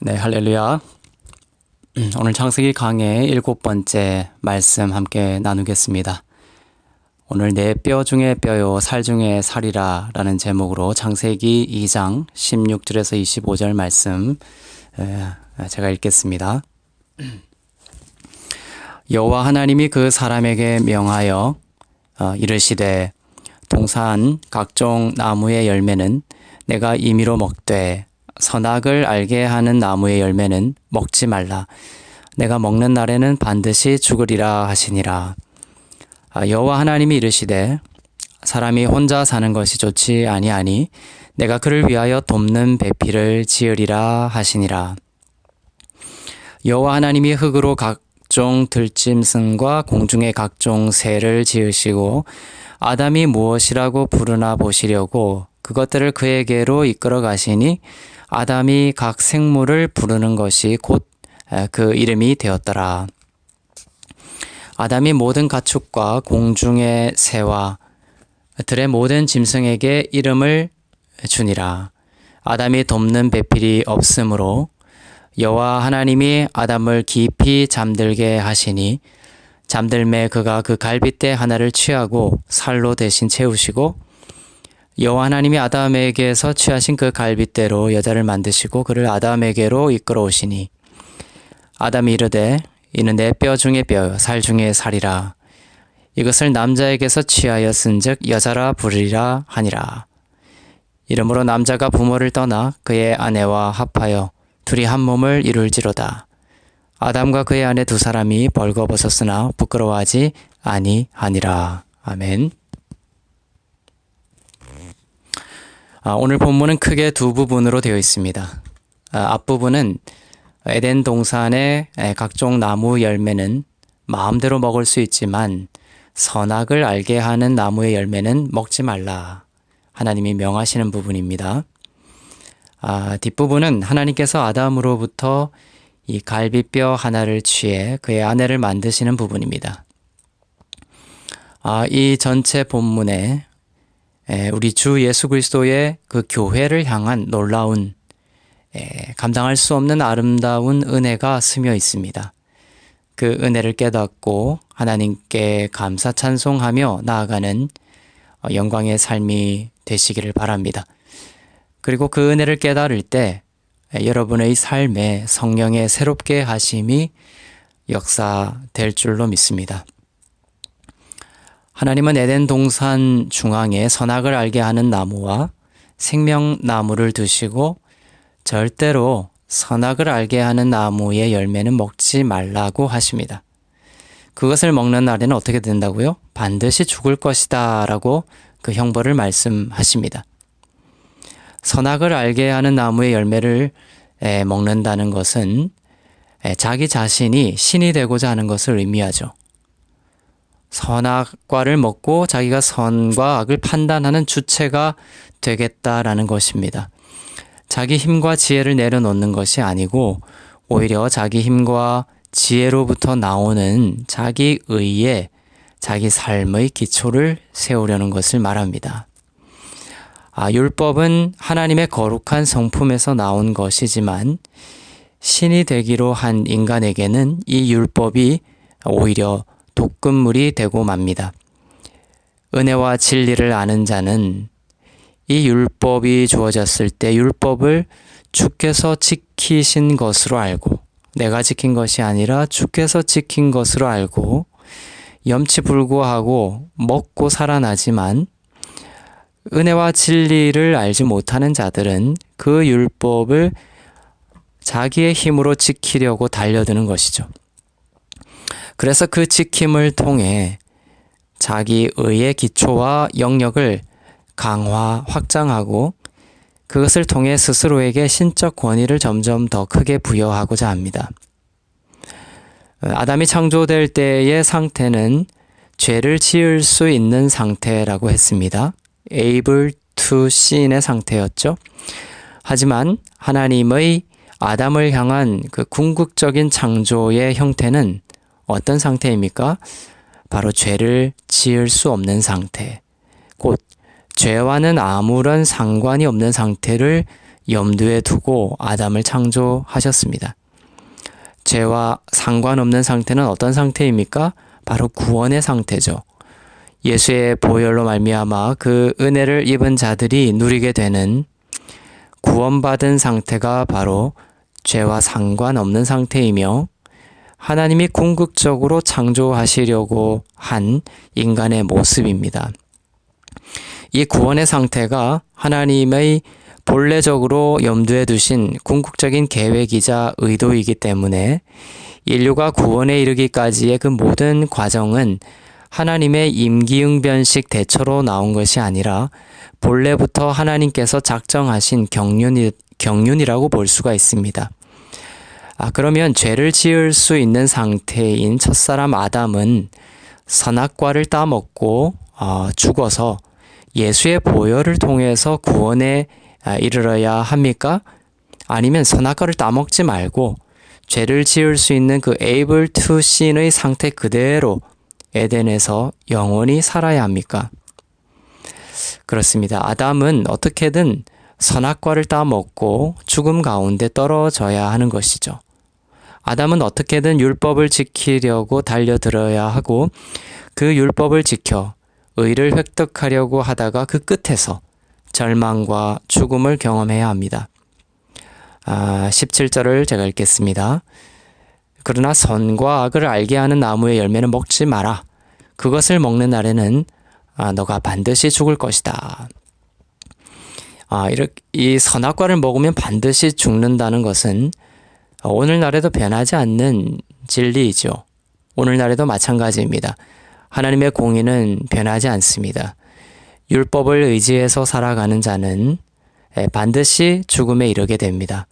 네, 할렐루야. 오늘 창세기 강의 7번째 말씀 함께 나누겠습니다. 오늘 내 뼈 중에 뼈요 살 중에 살이라 라는 제목으로 창세기 2장 16절에서 25절 말씀 제가 읽겠습니다. 여호와 하나님이 그 사람에게 명하여 이르시되 동산 각종 나무의 열매는 내가 임의로 먹되 선악을 알게 하는 나무의 열매는 먹지 말라. 내가 먹는 날에는 반드시 죽으리라 하시니라. 여호와 하나님이 이르시되 사람이 혼자 사는 것이 좋지 아니하니 내가 그를 위하여 돕는 배필을 지으리라 하시니라. 여호와 하나님이 흙으로 각종 들짐승과 공중의 각종 새를 지으시고 아담이 무엇이라고 부르나 보시려고 그것들을 그에게로 이끌어 가시니 아담이 각 생물을 부르는 것이 곧 그 이름이 되었더라. 아담이 모든 가축과 공중의 새와 들의 모든 짐승에게 이름을 주니라. 아담이 돕는 배필이 없으므로 여호와 하나님이 아담을 깊이 잠들게 하시니 잠들매 그가 그 갈빗대 하나를 취하고 살로 대신 채우시고 여호와 하나님이 아담에게서 취하신 그 갈빗대로 여자를 만드시고 그를 아담에게로 이끌어 오시니 아담이 이르되 이는 내 뼈 중에 뼈요 살 중에 살이라. 이것을 남자에게서 취하였은즉 여자라 부르리라 하니라. 이러므로 남자가 부모를 떠나 그의 아내와 합하여 둘이 한 몸을 이룰지로다. 아담과 그의 아내 두 사람이 벌거벗었으나 부끄러워하지 아니하니라. 아멘. 오늘 본문은 크게 두 부분으로 되어 있습니다. 앞부분은 에덴 동산의 각종 나무 열매는 마음대로 먹을 수 있지만 선악을 알게 하는 나무의 열매는 먹지 말라. 하나님이 명하시는 부분입니다. 뒷부분은 하나님께서 아담으로부터 이 갈빗뼈 하나를 취해 그의 아내를 만드시는 부분입니다. 이 전체 본문에 우리 주 예수 그리스도의 그 교회를 향한 놀라운 감당할 수 없는 아름다운 은혜가 스며 있습니다. 그 은혜를 깨닫고 하나님께 감사 찬송하며 나아가는 영광의 삶이 되시기를 바랍니다. 그리고 그 은혜를 깨달을 때 여러분의 삶에 성령의 새롭게 하심이 역사될 줄로 믿습니다. 하나님은 에덴 동산 중앙에 선악을 알게 하는 나무와 생명나무를 두시고 절대로 선악을 알게 하는 나무의 열매는 먹지 말라고 하십니다. 그것을 먹는 날에는 어떻게 된다고요? 반드시 죽을 것이다 라고 그 형벌을 말씀하십니다. 선악을 알게 하는 나무의 열매를 먹는다는 것은 자기 자신이 신이 되고자 하는 것을 의미하죠. 선악과를 먹고 자기가 선과 악을 판단하는 주체가 되겠다라는 것입니다. 자기 힘과 지혜를 내려놓는 것이 아니고 오히려 자기 힘과 지혜로부터 나오는 자기 의에 자기 삶의 기초를 세우려는 것을 말합니다. 율법은 하나님의 거룩한 성품에서 나온 것이지만 신이 되기로 한 인간에게는 이 율법이 오히려 독극물이 되고 맙니다. 은혜와 진리를 아는 자는 이 율법이 주어졌을 때 율법을 주께서 지키신 것으로 알고 내가 지킨 것이 아니라 주께서 지킨 것으로 알고 염치불구하고 먹고 살아나지만 은혜와 진리를 알지 못하는 자들은 그 율법을 자기의 힘으로 지키려고 달려드는 것이죠. 그래서 그 지킴을 통해 자기 의의 기초와 영역을 강화, 확장하고 그것을 통해 스스로에게 신적 권위를 점점 더 크게 부여하고자 합니다. 아담이 창조될 때의 상태는 죄를 지을 수 있는 상태라고 했습니다. able to sin의 상태였죠. 하지만 하나님의 아담을 향한 그 궁극적인 창조의 형태는 어떤 상태입니까? 바로 죄를 지을 수 없는 상태, 곧 죄와는 아무런 상관이 없는 상태를 염두에 두고 아담을 창조하셨습니다. 죄와 상관없는 상태는 어떤 상태입니까? 바로 구원의 상태죠. 예수의 보혈로 말미암아 그 은혜를 입은 자들이 누리게 되는 구원받은 상태가 바로 죄와 상관없는 상태이며 하나님이 궁극적으로 창조하시려고 한 인간의 모습입니다. 이 구원의 상태가 하나님의 본래적으로 염두에 두신 궁극적인 계획이자 의도이기 때문에 인류가 구원에 이르기까지의 그 모든 과정은 하나님의 임기응변식 대처로 나온 것이 아니라 본래부터 하나님께서 작정하신 경륜이라고 볼 수가 있습니다. 그러면 죄를 지을 수 있는 상태인 첫사람 아담은 선악과를 따먹고 죽어서 예수의 보혈을 통해서 구원에 이르러야 합니까? 아니면 선악과를 따먹지 말고 죄를 지을 수 있는 그 able to sin의 상태 그대로 에덴에서 영원히 살아야 합니까? 그렇습니다. 아담은 어떻게든 선악과를 따먹고 죽음 가운데 떨어져야 하는 것이죠. 아담은 어떻게든 율법을 지키려고 달려들어야 하고 그 율법을 지켜 의를 획득하려고 하다가 그 끝에서 절망과 죽음을 경험해야 합니다. 17절을 제가 읽겠습니다. 그러나 선과 악을 알게 하는 나무의 열매는 먹지 마라. 그것을 먹는 날에는 너가 반드시 죽을 것이다. 이 선악과를 먹으면 반드시 죽는다는 것은 오늘날에도 변하지 않는 진리이죠. 오늘날에도 마찬가지입니다. 하나님의 공의는 변하지 않습니다. 율법을 의지해서 살아가는 자는 반드시 죽음에 이르게 됩니다.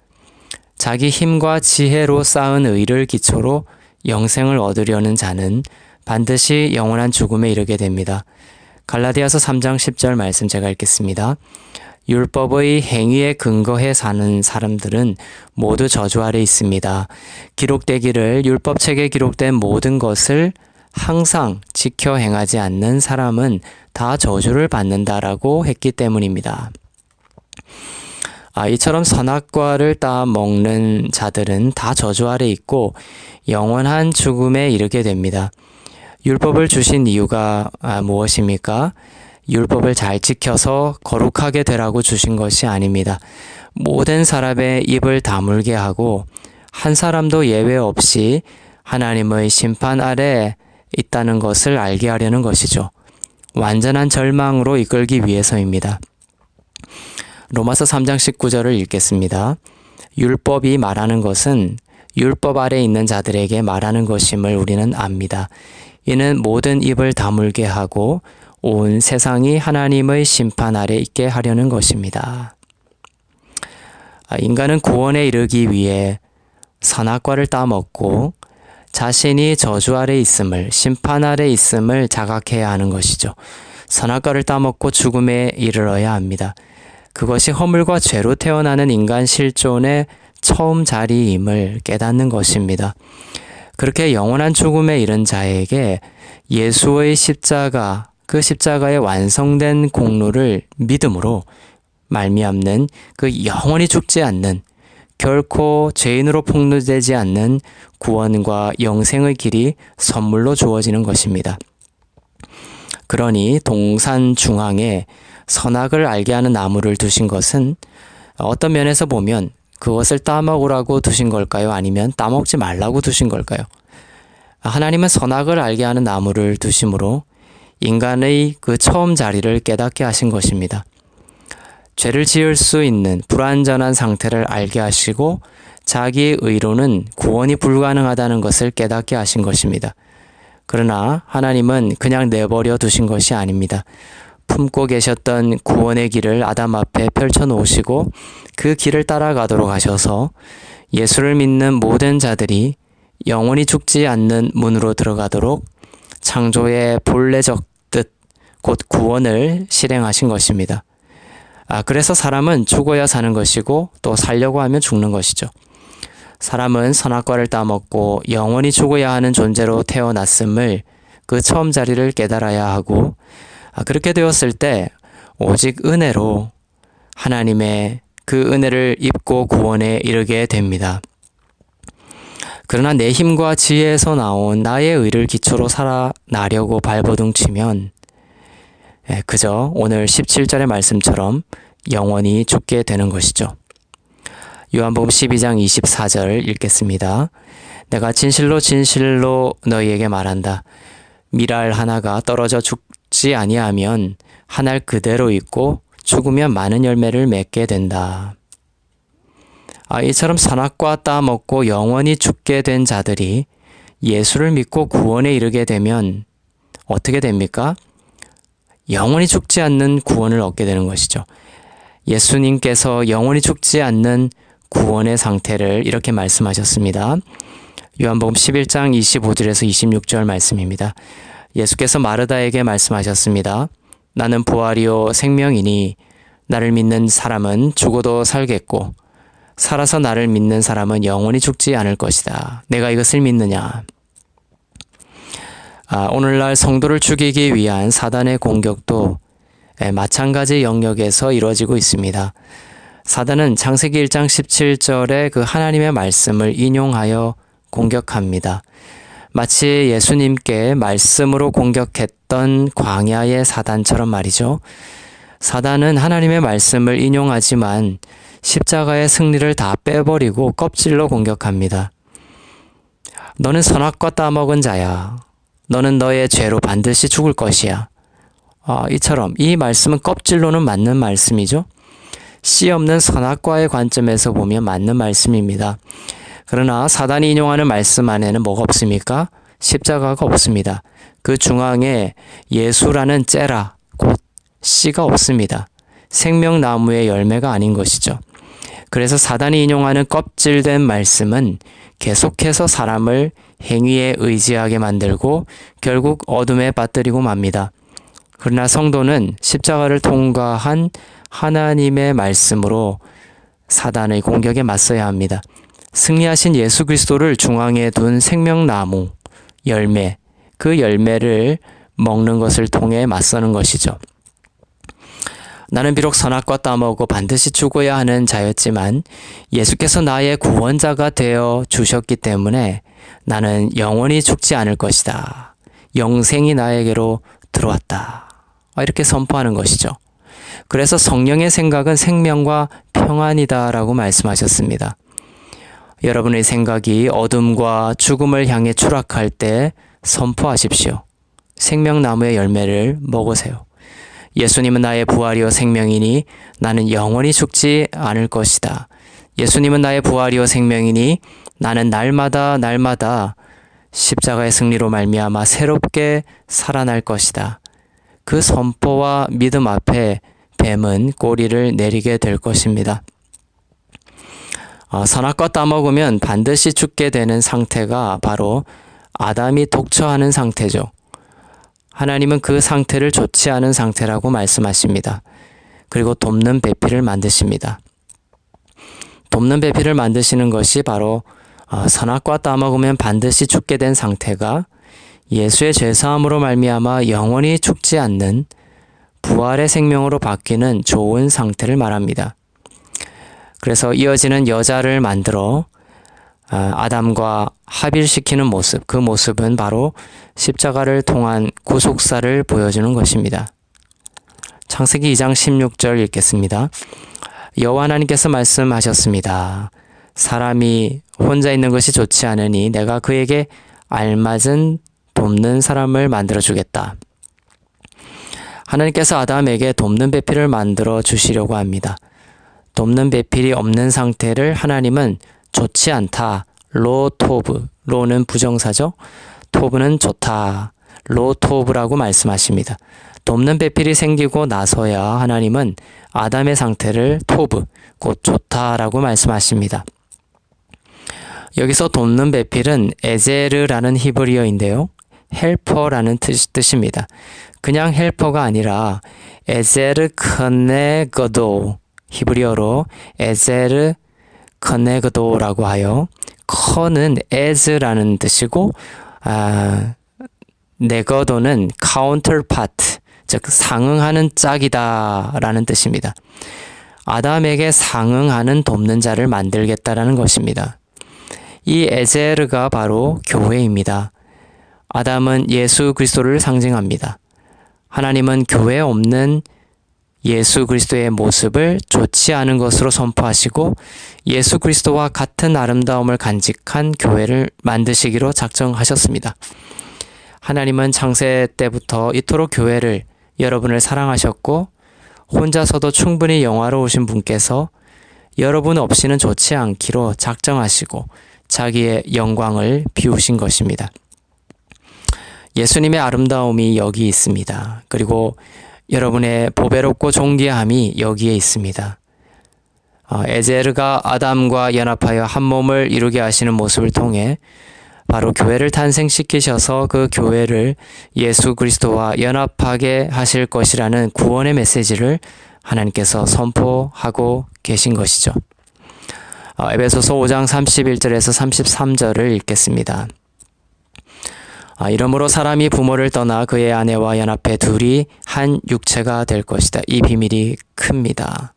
자기 힘과 지혜로 쌓은 의를 기초로 영생을 얻으려는 자는 반드시 영원한 죽음에 이르게 됩니다. 갈라디아서 3장 10절 말씀 제가 읽겠습니다. 율법의 행위에 근거해 사는 사람들은 모두 저주 아래 있습니다. 기록되기를 율법책에 기록된 모든 것을 항상 지켜 행하지 않는 사람은 다 저주를 받는다라고 했기 때문입니다. 이처럼 선악과를 따먹는 자들은 다 저주 아래 있고 영원한 죽음에 이르게 됩니다. 율법을 주신 이유가 무엇입니까? 율법을 잘 지켜서 거룩하게 되라고 주신 것이 아닙니다. 모든 사람의 입을 다물게 하고 한 사람도 예외 없이 하나님의 심판 아래 있다는 것을 알게 하려는 것이죠. 완전한 절망으로 이끌기 위해서입니다. 로마서 3장 19절을 읽겠습니다. 율법이 말하는 것은 율법 아래 있는 자들에게 말하는 것임을 우리는 압니다. 이는 모든 입을 다물게 하고 온 세상이 하나님의 심판 아래 있게 하려는 것입니다. 인간은 구원에 이르기 위해 선악과를 따먹고 자신이 저주 아래 있음을, 심판 아래 있음을 자각해야 하는 것이죠. 선악과를 따먹고 죽음에 이르러야 합니다. 그것이 허물과 죄로 태어나는 인간 실존의 처음 자리임을 깨닫는 것입니다. 그렇게 영원한 죽음에 이른 자에게 예수의 십자가, 그 십자가의 완성된 공로를 믿음으로 말미암는 그 영원히 죽지 않는, 결코 죄인으로 폭로되지 않는 구원과 영생의 길이 선물로 주어지는 것입니다. 그러니 동산 중앙에 선악을 알게 하는 나무를 두신 것은 어떤 면에서 보면 그것을 따먹으라고 두신 걸까요? 아니면 따먹지 말라고 두신 걸까요? 하나님은 선악을 알게 하는 나무를 두심으로 인간의 그 처음 자리를 깨닫게 하신 것입니다. 죄를 지을 수 있는 불완전한 상태를 알게 하시고 자기의 의로는 구원이 불가능하다는 것을 깨닫게 하신 것입니다. 그러나 하나님은 그냥 내버려 두신 것이 아닙니다. 품고 계셨던 구원의 길을 아담 앞에 펼쳐놓으시고 그 길을 따라가도록 하셔서 예수를 믿는 모든 자들이 영원히 죽지 않는 문으로 들어가도록 창조의 본래적 뜻, 곧 구원을 실행하신 것입니다. 그래서 사람은 죽어야 사는 것이고 또 살려고 하면 죽는 것이죠. 사람은 선악과를 따먹고 영원히 죽어야 하는 존재로 태어났음을 그 처음 자리를 깨달아야 하고 그렇게 되었을 때 오직 은혜로 하나님의 그 은혜를 입고 구원에 이르게 됩니다. 그러나 내 힘과 지혜에서 나온 나의 의를 기초로 살아나려고 발버둥치면 그저 오늘 17절의 말씀처럼 영원히 죽게 되는 것이죠. 요한복음 12장 24절 읽겠습니다. 내가 진실로 진실로 너희에게 말한다. 밀알 하나가 떨어져 죽지 아니하면 한 알 그대로 있고 죽으면 많은 열매를 맺게 된다. 이처럼 선악과 따먹고 영원히 죽게 된 자들이 예수를 믿고 구원에 이르게 되면 어떻게 됩니까? 영원히 죽지 않는 구원을 얻게 되는 것이죠. 예수님께서 영원히 죽지 않는 구원의 상태를 이렇게 말씀하셨습니다. 요한복음 11장 25절에서 26절 말씀입니다. 예수께서 마르다에게 말씀하셨습니다. 나는 부활이요 생명이니 나를 믿는 사람은 죽어도 살겠고 살아서 나를 믿는 사람은 영원히 죽지 않을 것이다. 내가 이것을 믿느냐? 오늘날 성도를 죽이기 위한 사단의 공격도 마찬가지 영역에서 이루어지고 있습니다. 사단은 창세기 1장 17절에 그 하나님의 말씀을 인용하여 공격합니다. 마치 예수님께 말씀으로 공격했던 광야의 사단처럼 말이죠. 사단은 하나님의 말씀을 인용하지만 십자가의 승리를 다 빼버리고 껍질로 공격합니다. 너는 선악과 따먹은 자야. 너는 너의 죄로 반드시 죽을 것이야. 이처럼 이 말씀은 껍질로는 맞는 말씀이죠. 씨 없는 선악과의 관점에서 보면 맞는 말씀입니다. 그러나 사단이 인용하는 말씀 안에는 뭐가 없습니까? 십자가가 없습니다. 그 중앙에 예수라는 째라, 곧 씨가 없습니다. 생명나무의 열매가 아닌 것이죠. 그래서 사단이 인용하는 껍질된 말씀은 계속해서 사람을 행위에 의지하게 만들고 결국 어둠에 빠뜨리고 맙니다. 그러나 성도는 십자가를 통과한 하나님의 말씀으로 사단의 공격에 맞서야 합니다. 승리하신 예수 그리스도를 중앙에 둔 생명나무, 열매, 그 열매를 먹는 것을 통해 맞서는 것이죠. 나는 비록 선악과 따먹고 반드시 죽어야 하는 자였지만 예수께서 나의 구원자가 되어 주셨기 때문에 나는 영원히 죽지 않을 것이다. 영생이 나에게로 들어왔다. 이렇게 선포하는 것이죠. 그래서 성령의 생각은 생명과 평안이다라고 말씀하셨습니다. 여러분의 생각이 어둠과 죽음을 향해 추락할 때 선포하십시오. 생명나무의 열매를 먹으세요. 예수님은 나의 부활이요 생명이니 나는 영원히 죽지 않을 것이다. 예수님은 나의 부활이요 생명이니 나는 날마다 십자가의 승리로 말미암아 새롭게 살아날 것이다. 그 선포와 믿음 앞에 뱀은 꼬리를 내리게 될 것입니다. 선악과 따먹으면 반드시 죽게 되는 상태가 바로 아담이 독처하는 상태죠. 하나님은 그 상태를 좋지 않은 상태라고 말씀하십니다. 그리고 돕는 배필을 만드십니다. 돕는 배필을 만드시는 것이 바로 선악과 따먹으면 반드시 죽게 된 상태가 예수의 죄사함으로 말미암아 영원히 죽지 않는 부활의 생명으로 바뀌는 좋은 상태를 말합니다. 그래서 이어지는 여자를 만들어 아담과 합일시키는 모습, 그 모습은 바로 십자가를 통한 구속사를 보여주는 것입니다. 창세기 2장 16절 읽겠습니다. 여호와 하나님께서 말씀하셨습니다. 사람이 혼자 있는 것이 좋지 않으니 내가 그에게 알맞은 돕는 사람을 만들어 주겠다. 하나님께서 아담에게 돕는 배필을 만들어 주시려고 합니다. 돕는 배필이 없는 상태를 하나님은 좋지 않다. 로토브, 로는 부정사죠. 토브는 좋다. 로토브라고 말씀하십니다. 돕는 배필이 생기고 나서야 하나님은 아담의 상태를 토브, 곧 좋다라고 말씀하십니다. 여기서 돕는 배필은 에제르라는 히브리어인데요. 헬퍼라는 뜻입니다. 그냥 헬퍼가 아니라 에제르 커네거도, 히브리어로 에제르 커네거도라고 하여 커는 as라는 뜻이고 네거도는 counterpart, 즉 상응하는 짝이다 라는 뜻입니다. 아담에게 상응하는 돕는 자를 만들겠다라는 것입니다. 이 에제르가 바로 교회입니다. 아담은 예수 그리스도를 상징합니다. 하나님은 교회에 없는 예수 그리스도의 모습을 좋지 않은 것으로 선포하시고 예수 그리스도와 같은 아름다움을 간직한 교회를 만드시기로 작정하셨습니다. 하나님은 창세 때부터 이토록 교회를 여러분을 사랑하셨고 혼자서도 충분히 영화로우신 분께서 여러분 없이는 좋지 않기로 작정하시고 자기의 영광을 비우신 것입니다. 예수님의 아름다움이 여기 있습니다. 그리고 여러분의 보배롭고 존귀함이 여기에 있습니다. 에제르가 아담과 연합하여 한 몸을 이루게 하시는 모습을 통해 바로 교회를 탄생시키셔서 그 교회를 예수 그리스도와 연합하게 하실 것이라는 구원의 메시지를 하나님께서 선포하고 계신 것이죠. 에베소서 5장 31절에서 33절을 읽겠습니다. 이러므로 사람이 부모를 떠나 그의 아내와 연합해 둘이 한 육체가 될 것이다. 이 비밀이 큽니다.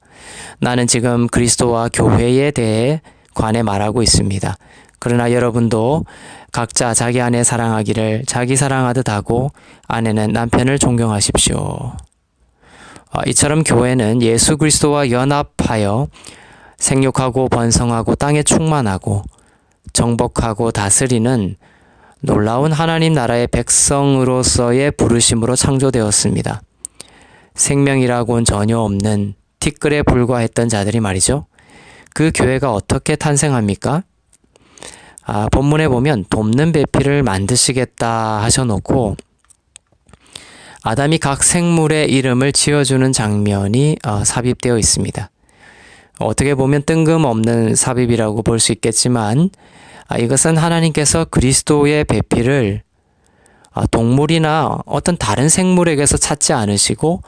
나는 지금 그리스도와 교회에 대해 관해 말하고 있습니다. 그러나 여러분도 각자 자기 아내 사랑하기를 자기 사랑하듯 하고 아내는 남편을 존경하십시오. 이처럼 교회는 예수 그리스도와 연합하여 생육하고 번성하고 땅에 충만하고 정복하고 다스리는 놀라운 하나님 나라의 백성으로서의 부르심으로 창조되었습니다. 생명이라고는 전혀 없는 티끌에 불과했던 자들이 말이죠. 그 교회가 어떻게 탄생합니까? 본문에 보면 돕는 배필을 만드시겠다 하셔놓고 아담이 각 생물의 이름을 지어주는 장면이 삽입되어 있습니다. 어떻게 보면 뜬금없는 삽입이라고 볼 수 있겠지만 이것은 하나님께서 그리스도의 배필을 동물이나 어떤 다른 생물에게서 찾지 않으시고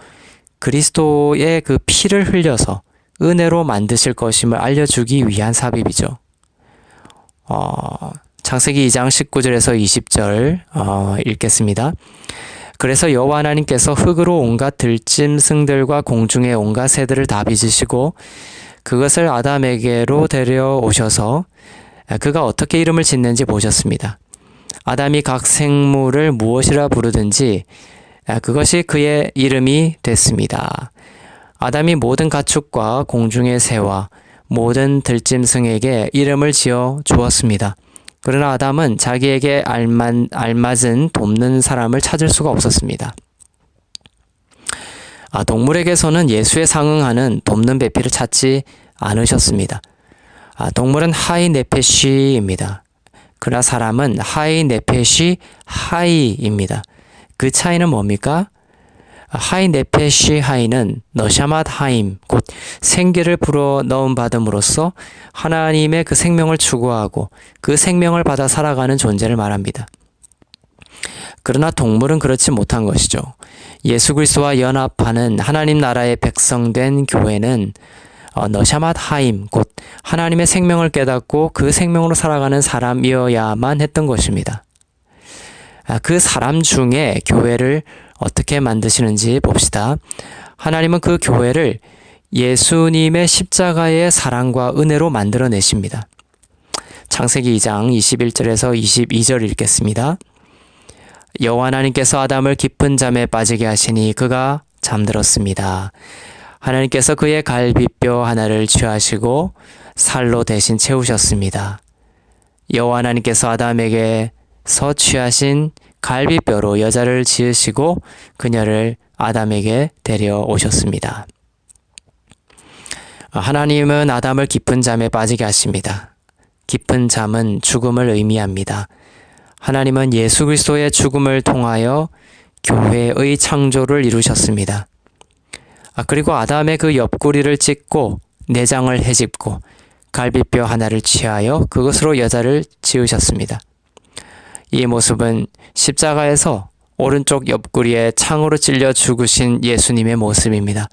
그리스도의 그 피를 흘려서 은혜로 만드실 것임을 알려주기 위한 삽입이죠. 창세기 2장 19절에서 20절 읽겠습니다. 그래서 여호와 하나님께서 흙으로 온갖 들짐승들과 공중의 온갖 새들을 다 빚으시고 그것을 아담에게로 데려오셔서 그가 어떻게 이름을 짓는지 보셨습니다. 아담이 각 생물을 무엇이라 부르든지 그것이 그의 이름이 됐습니다. 아담이 모든 가축과 공중의 새와 모든 들짐승에게 이름을 지어 주었습니다. 그러나 아담은 자기에게 알맞은 돕는 사람을 찾을 수가 없었습니다. 동물에게서는 예수에 상응하는 돕는 배필을 찾지 않으셨습니다. 동물은 하이 네페시입니다. 그러나 사람은 하이 네페시 하이입니다. 그 차이는 뭡니까? 하이 네페시 하이는 너샤맛 하임, 곧 생기를 불어 넣음 받음으로써 하나님의 그 생명을 추구하고 그 생명을 받아 살아가는 존재를 말합니다. 그러나 동물은 그렇지 못한 것이죠. 예수 그리스도와 연합하는 하나님 나라의 백성된 교회는 너샤맛 하임, 곧 하나님의 생명을 깨닫고 그 생명으로 살아가는 사람이어야만 했던 것입니다. 그 사람 중에 교회를 어떻게 만드시는지 봅시다. 하나님은 그 교회를 예수님의 십자가의 사랑과 은혜로 만들어내십니다. 창세기 2장 21절에서 22절 읽겠습니다. 여호와 하나님께서 아담을 깊은 잠에 빠지게 하시니 그가 잠들었습니다. 하나님께서 그의 갈비뼈 하나를 취하시고 살로 대신 채우셨습니다. 여호와 하나님께서 아담에게서 취하신 갈비뼈로 여자를 지으시고 그녀를 아담에게 데려오셨습니다. 하나님은 아담을 깊은 잠에 빠지게 하십니다. 깊은 잠은 죽음을 의미합니다. 하나님은 예수 그리스도의 죽음을 통하여 교회의 창조를 이루셨습니다. 그리고 아담의 그 옆구리를 찢고 내장을 헤집고 갈비뼈 하나를 취하여 그것으로 여자를 지으셨습니다. 이 모습은 십자가에서 오른쪽 옆구리에 창으로 찔려 죽으신 예수님의 모습입니다.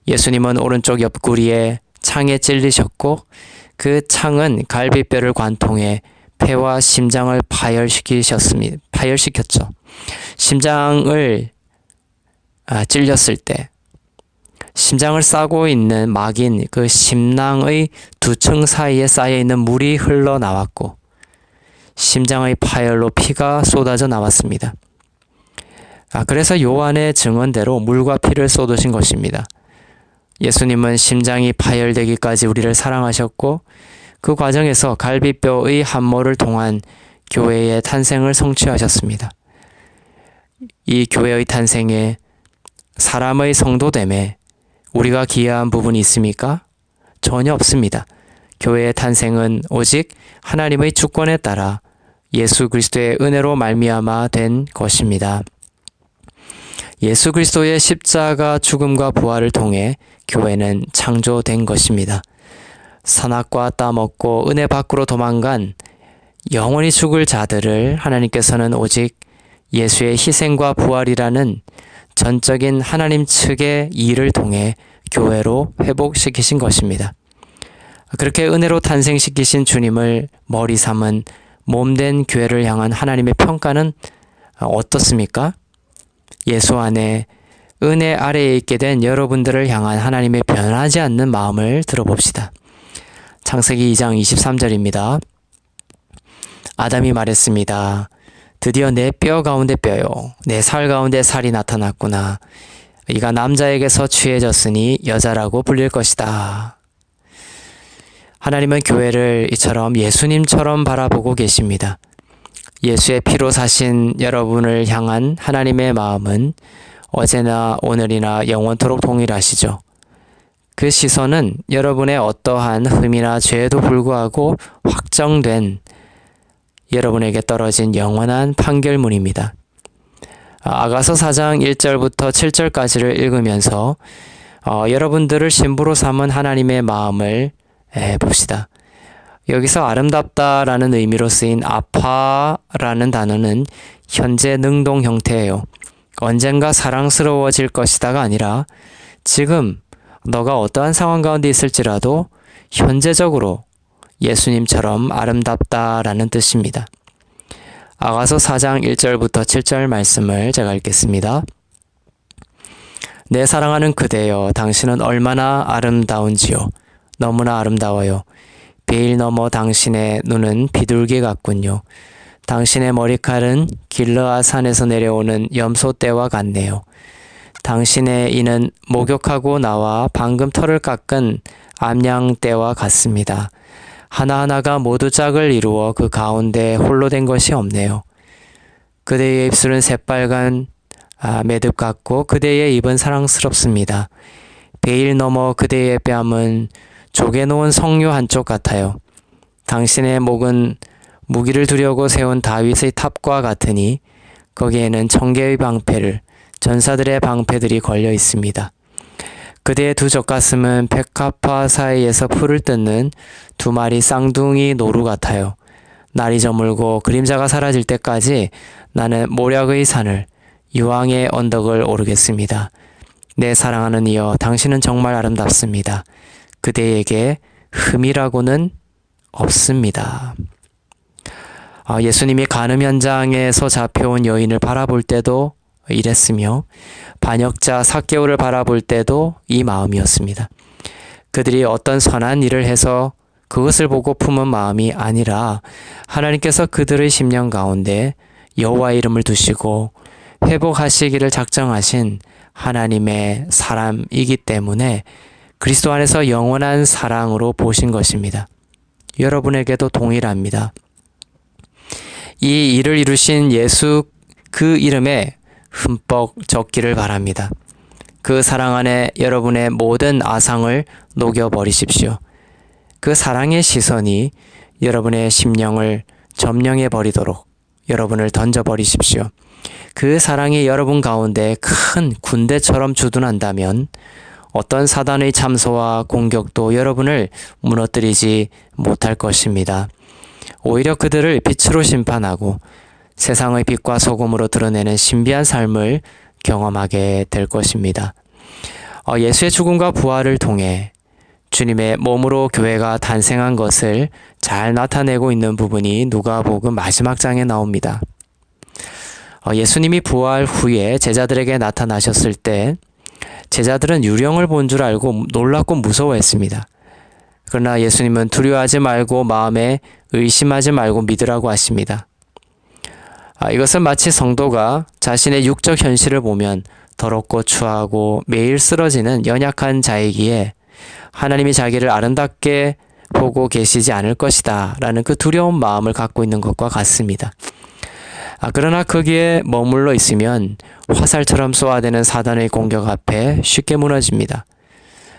예수님은 오른쪽 옆구리에 창에 찔리셨고 그 창은 갈비뼈를 관통해 폐와 심장을 파열시켰죠. 심장을 찔렸을 때 심장을 싸고 있는 막인 그 심낭의 두 층 사이에 쌓여있는 물이 흘러나왔고 심장의 파열로 피가 쏟아져 나왔습니다. 그래서 요한의 증언대로 물과 피를 쏟으신 것입니다. 예수님은 심장이 파열되기까지 우리를 사랑하셨고 그 과정에서 갈비뼈의 함몰을 통한 교회의 탄생을 성취하셨습니다. 이 교회의 탄생에 사람의 성도됨에 우리가 기여한 부분이 있습니까? 전혀 없습니다. 교회의 탄생은 오직 하나님의 주권에 따라 예수 그리스도의 은혜로 말미암아 된 것입니다. 예수 그리스도의 십자가 죽음과 부활을 통해 교회는 창조된 것입니다. 선악과 따먹고 은혜 밖으로 도망간 영원히 죽을 자들을 하나님께서는 오직 예수의 희생과 부활이라는 전적인 하나님 측의 일을 통해 교회로 회복시키신 것입니다. 그렇게 은혜로 탄생시키신 주님을 머리 삼은 몸된 교회를 향한 하나님의 평가는 어떻습니까? 예수 안에 은혜 아래에 있게 된 여러분들을 향한 하나님의 변하지 않는 마음을 들어봅시다. 창세기 2장 23절입니다. 아담이 말했습니다. 드디어 내 뼈 가운데 뼈요, 내 살 가운데 살이 나타났구나. 이가 남자에게서 취해졌으니 여자라고 불릴 것이다. 하나님은 교회를 이처럼 예수님처럼 바라보고 계십니다. 예수의 피로 사신 여러분을 향한 하나님의 마음은 어제나 오늘이나 영원토록 동일하시죠. 그 시선은 여러분의 어떠한 흠이나 죄에도 불구하고 확정된 여러분에게 떨어진 영원한 판결문입니다. 아가서 4장 1절부터 7절까지를 읽으면서 여러분들을 신부로 삼은 하나님의 마음을 봅시다. 여기서 아름답다라는 의미로 쓰인 아파라는 단어는 현재 능동 형태예요. 언젠가 사랑스러워질 것이다가 아니라 지금 너가 어떠한 상황 가운데 있을지라도 현재적으로 예수님처럼 아름답다라는 뜻입니다. 아가서 4장 1절부터 7절 말씀을 제가 읽겠습니다. 내 사랑하는 그대여, 당신은 얼마나 아름다운지요. 너무나 아름다워요. 베일 너머 당신의 눈은 비둘기 같군요. 당신의 머리칼은 길르앗 산에서 내려오는 염소떼와 같네요. 당신의 이는 목욕하고 나와 방금 털을 깎은 암양떼와 같습니다. 하나하나가 모두 짝을 이루어 그 가운데 홀로 된 것이 없네요. 그대의 입술은 새빨간 매듭 같고 그대의 입은 사랑스럽습니다. 베일 너머 그대의 뺨은 조개놓은 석류 한쪽 같아요. 당신의 목은 무기를 두려고 세운 다윗의 탑과 같으니 거기에는 천개의 방패를, 전사들의 방패들이 걸려 있습니다. 그대의 두 젖가슴은 백합화 사이에서 풀을 뜯는 두 마리 쌍둥이 노루 같아요. 날이 저물고 그림자가 사라질 때까지 나는 모략의 산을, 유황의 언덕을 오르겠습니다. 내 사랑하는 이여, 당신은 정말 아름답습니다. 그대에게 흠이라고는 없습니다. 예수님이 간음 현장에서 잡혀온 여인을 바라볼 때도 이랬으며 반역자 삭개오를 바라볼 때도 이 마음이었습니다. 그들이 어떤 선한 일을 해서 그것을 보고 품은 마음이 아니라 하나님께서 그들의 심령 가운데 여호와의 이름을 두시고 회복하시기를 작정하신 하나님의 사람이기 때문에 그리스도 안에서 영원한 사랑으로 보신 것입니다. 여러분에게도 동일합니다. 이 일을 이루신 예수 그 이름에 흠뻑 적기를 바랍니다. 그 사랑 안에 여러분의 모든 아상을 녹여버리십시오. 그 사랑의 시선이 여러분의 심령을 점령해 버리도록 여러분을 던져버리십시오. 그 사랑이 여러분 가운데 큰 군대처럼 주둔한다면 어떤 사단의 참소와 공격도 여러분을 무너뜨리지 못할 것입니다. 오히려 그들을 빛으로 심판하고 세상의 빛과 소금으로 드러내는 신비한 삶을 경험하게 될 것입니다. 예수의 죽음과 부활을 통해 주님의 몸으로 교회가 탄생한 것을 잘 나타내고 있는 부분이 누가복음 마지막 장에 나옵니다. 예수님이 부활 후에 제자들에게 나타나셨을 때 제자들은 유령을 본 줄 알고 놀랍고 무서워했습니다. 그러나 예수님은 두려워하지 말고 마음에 의심하지 말고 믿으라고 하십니다. 이것은 마치 성도가 자신의 육적 현실을 보면 더럽고 추하고 매일 쓰러지는 연약한 자이기에 하나님이 자기를 아름답게 보고 계시지 않을 것이다 라는 그 두려운 마음을 갖고 있는 것과 같습니다. 그러나 거기에 머물러 있으면 화살처럼 쏘아대는 사단의 공격 앞에 쉽게 무너집니다.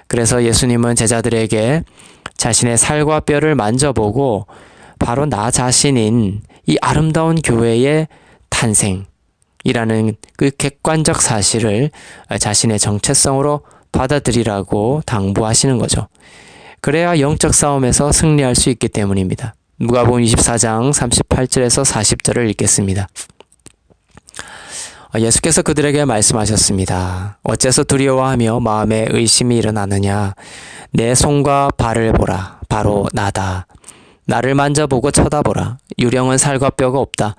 그래서 예수님은 제자들에게 자신의 살과 뼈를 만져보고 바로 나 자신인 이 아름다운 교회의 탄생이라는 그 객관적 사실을 자신의 정체성으로 받아들이라고 당부하시는 거죠. 그래야 영적 싸움에서 승리할 수 있기 때문입니다. 누가복음 24장 38절에서 40절을 읽겠습니다. 예수께서 그들에게 말씀하셨습니다. 어째서 두려워하며 마음에 의심이 일어나느냐? 내 손과 발을 보라. 바로 나다. 나를 만져보고 쳐다보라. 유령은 살과 뼈가 없다.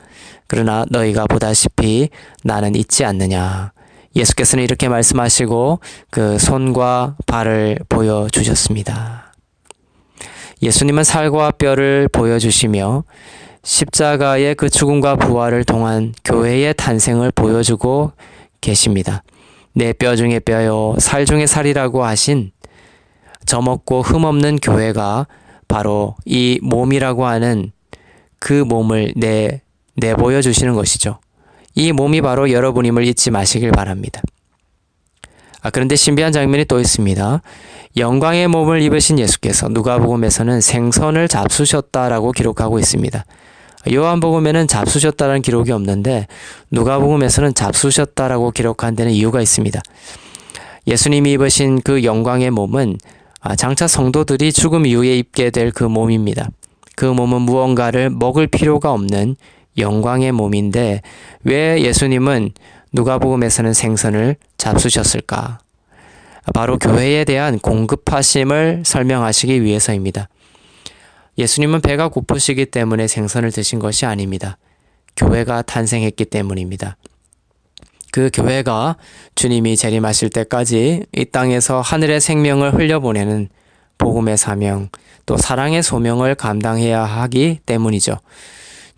그러나 너희가 보다시피 나는 있지 않느냐? 예수께서는 이렇게 말씀하시고 그 손과 발을 보여주셨습니다. 예수님은 살과 뼈를 보여주시며 십자가의 그 죽음과 부활을 통한 교회의 탄생을 보여주고 계십니다. 내 뼈 중에 뼈요 살 중에 살이라고 하신 점없고 흠없는 교회가 바로 이 몸이라고 하는 그 몸을 내보여 주시는 것이죠. 이 몸이 바로 여러분임을 잊지 마시길 바랍니다. 그런데 신비한 장면이 또 있습니다. 영광의 몸을 입으신 예수께서 누가복음에서는 생선을 잡수셨다라고 기록하고 있습니다. 요한복음에는 잡수셨다라는 기록이 없는데 누가복음에서는 잡수셨다라고 기록한 데는 이유가 있습니다. 예수님이 입으신 그 영광의 몸은 장차 성도들이 죽음 이후에 입게 될 그 몸입니다. 그 몸은 무언가를 먹을 필요가 없는 영광의 몸인데 왜 예수님은 누가복음에서는 생선을 잡수셨을까? 바로 교회에 대한 공급하심을 설명하시기 위해서입니다. 예수님은 배가 고프시기 때문에 생선을 드신 것이 아닙니다. 교회가 탄생했기 때문입니다. 그 교회가 주님이 재림하실 때까지 이 땅에서 하늘의 생명을 흘려보내는 복음의 사명, 또 사랑의 소명을 감당해야 하기 때문이죠.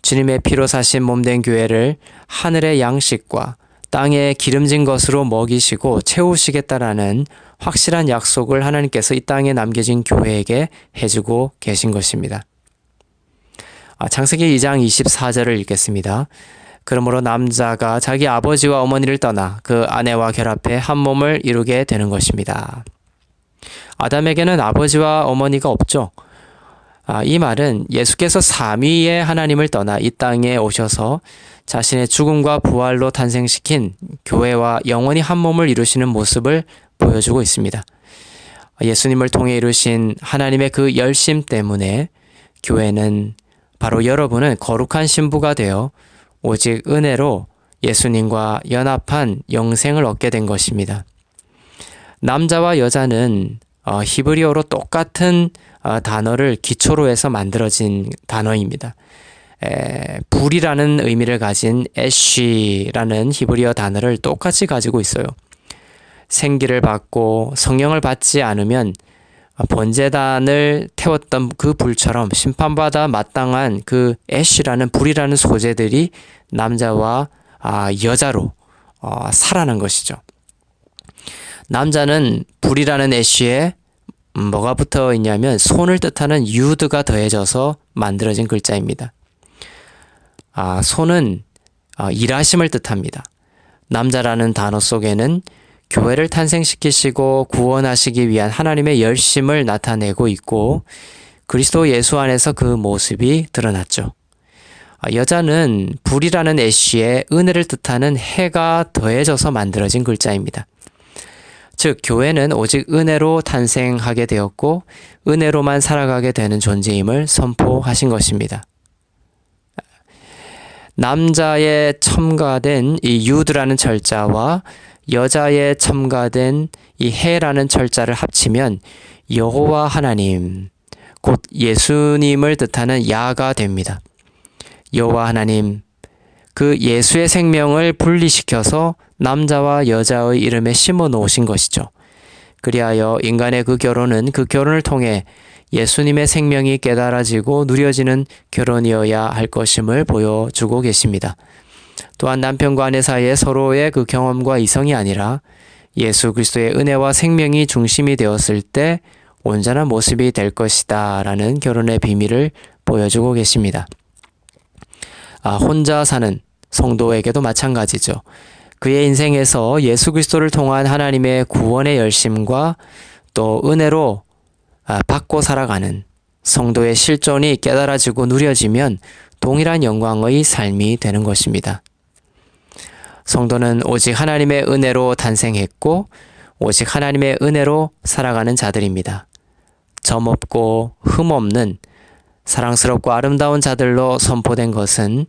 주님의 피로 사신 몸된 교회를 하늘의 양식과 땅에 기름진 것으로 먹이시고 채우시겠다라는 확실한 약속을 하나님께서 이 땅에 남겨진 교회에게 해주고 계신 것입니다. 창세기 2장 24절을 읽겠습니다. 그러므로 남자가 자기 아버지와 어머니를 떠나 그 아내와 결합해 한 몸을 이루게 되는 것입니다. 아담에게는 아버지와 어머니가 없죠. 이 말은 예수께서 삼위의 하나님을 떠나 이 땅에 오셔서 자신의 죽음과 부활로 탄생시킨 교회와 영원히 한 몸을 이루시는 모습을 보여주고 있습니다. 예수님을 통해 이루신 하나님의 그 열심 때문에 교회는 바로 여러분은 거룩한 신부가 되어 오직 은혜로 예수님과 연합한 영생을 얻게 된 것입니다. 남자와 여자는 히브리어로 똑같은 단어를 기초로 해서 만들어진 단어입니다. 불이라는 의미를 가진 애쉬라는 히브리어 단어를 똑같이 가지고 있어요. 생기를 받고 성령을 받지 않으면 번제단을 태웠던 그 불처럼 심판받아 마땅한 그 애쉬라는 불이라는 소재들이 남자와 여자로 살아난 것이죠. 남자는 불이라는 애쉬에 뭐가 붙어 있냐면 손을 뜻하는 유드가 더해져서 만들어진 글자입니다. 손은 일하심을 뜻합니다. 남자라는 단어 속에는 교회를 탄생시키시고 구원하시기 위한 하나님의 열심을 나타내고 있고 그리스도 예수 안에서 그 모습이 드러났죠. 여자는 불이라는 애쉬에 은혜를 뜻하는 해가 더해져서 만들어진 글자입니다. 즉 교회는 오직 은혜로 탄생하게 되었고 은혜로만 살아가게 되는 존재임을 선포하신 것입니다. 남자에 첨가된 이 유드라는 철자와 여자에 첨가된 이 해라는 철자를 합치면 여호와 하나님, 곧 예수님을 뜻하는 야가 됩니다. 여호와 하나님, 그 예수의 생명을 분리시켜서 남자와 여자의 이름에 심어 놓으신 것이죠. 그리하여 인간의 그 결혼은 그 결혼을 통해 예수님의 생명이 깨달아지고 누려지는 결혼이어야 할 것임을 보여주고 계십니다. 또한 남편과 아내 사이에 서로의 그 경험과 이성이 아니라 예수 그리스도의 은혜와 생명이 중심이 되었을 때 온전한 모습이 될 것이다 라는 결혼의 비밀을 보여주고 계십니다. 혼자 사는 성도에게도 마찬가지죠. 그의 인생에서 예수 그리스도를 통한 하나님의 구원의 열심과 또 은혜로 받고 살아가는 성도의 실존이 깨달아지고 누려지면 동일한 영광의 삶이 되는 것입니다. 성도는 오직 하나님의 은혜로 탄생했고 오직 하나님의 은혜로 살아가는 자들입니다. 점없고 흠없는 사랑스럽고 아름다운 자들로 선포된 것은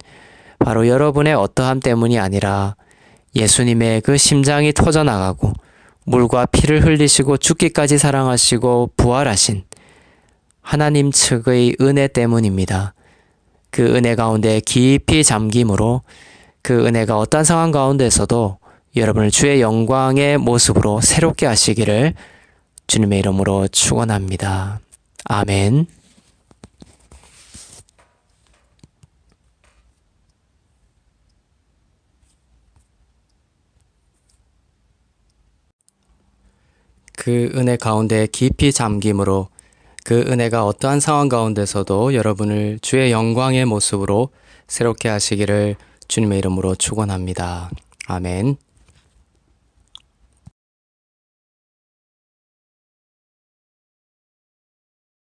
바로 여러분의 어떠함 때문이 아니라 예수님의 그 심장이 터져나가고 물과 피를 흘리시고 죽기까지 사랑하시고 부활하신 하나님 측의 은혜 때문입니다. 그 은혜 가운데 깊이 잠김으로 그 은혜가 어떠한 상황 가운데서도 여러분을 주의 영광의 모습으로 새롭게 하시기를 주님의 이름으로 축원합니다. 아멘. 그 은혜 가운데 깊이 잠김으로 그 은혜가 어떠한 상황 가운데서도 여러분을 주의 영광의 모습으로 새롭게 하시기를 주님의 이름으로 축원합니다. 아멘.